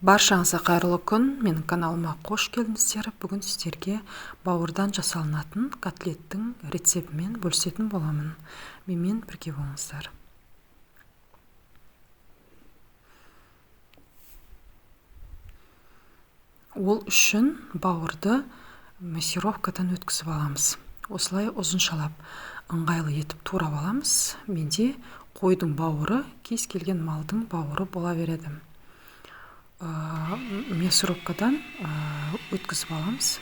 Баршаңызға қайырлы күн. Менің каналыма қош келдіңіздер. Бүгін сіздерге бауырдан жасалынатын котлеттің рецептімен бөлісетін боламын. Менімен бірге болыңыздар. Ол үшін бауырды массировкадан өткізіп аламыз. Осылай ұзыншалап, ыңғайлы етіп турап аламыз. Менде қойдың бауыры кез келген малдың бауыры бола береді. Мясорубкадан өткізіп аламыз.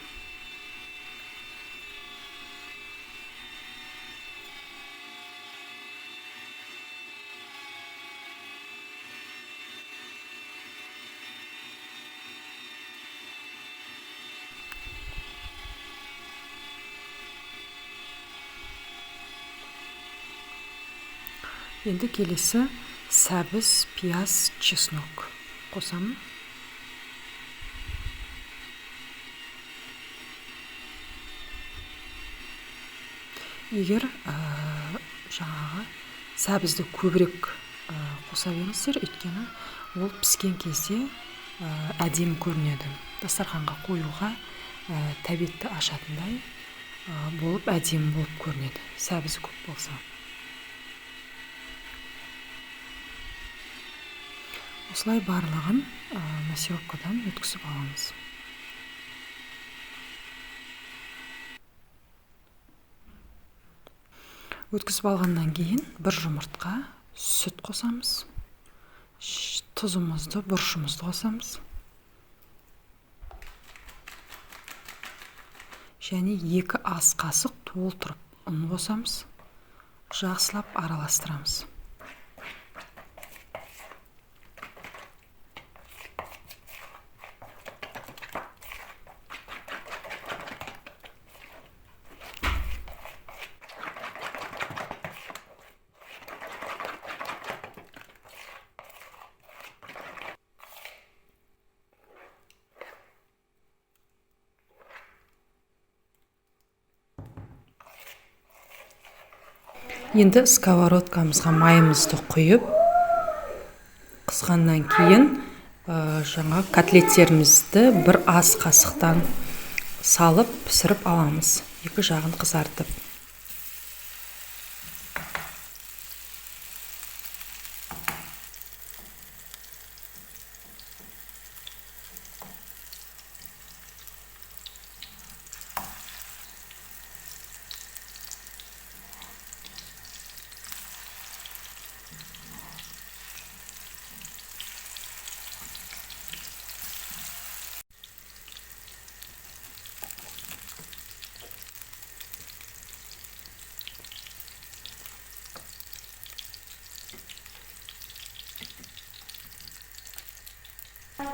Енді келесі сәбіз, пияз, чеснок қосамын. Егер жаңағы сәбізді көбірек қоса беріңіздер, өйткені ол піскен кезде әдемі көрінеді. Дастарханға қоюға тәбетті ашатындай болып әдемі болып көрінеді, сәбізі көп болса. Осылай барлығын массировкадан өткізіп аламыз. Өткізіп алғаннан кейін бір жұмыртқа, сүт қосамыз. Тұзымызды, бұрышымызды қосамыз. Және 2 ас қасық толтырып ұн қосамыз. Жақсылап араластырамыз. Енді сковородкамызға майымызды құйып, қызғаннан кейін жаңа котлеттерімізді 1 ас қасықтан салып пісіріп аламыз. 2 жағын қызартып.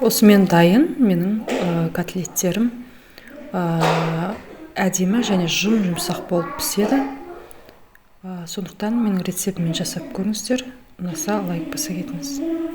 Осымен дайын менің котлеттерім әдемі және жұмсақ болып піседі. Сондықтан менің рецептіммен жасап көріңіздер. Ұнаса лайк баса кетіңіз.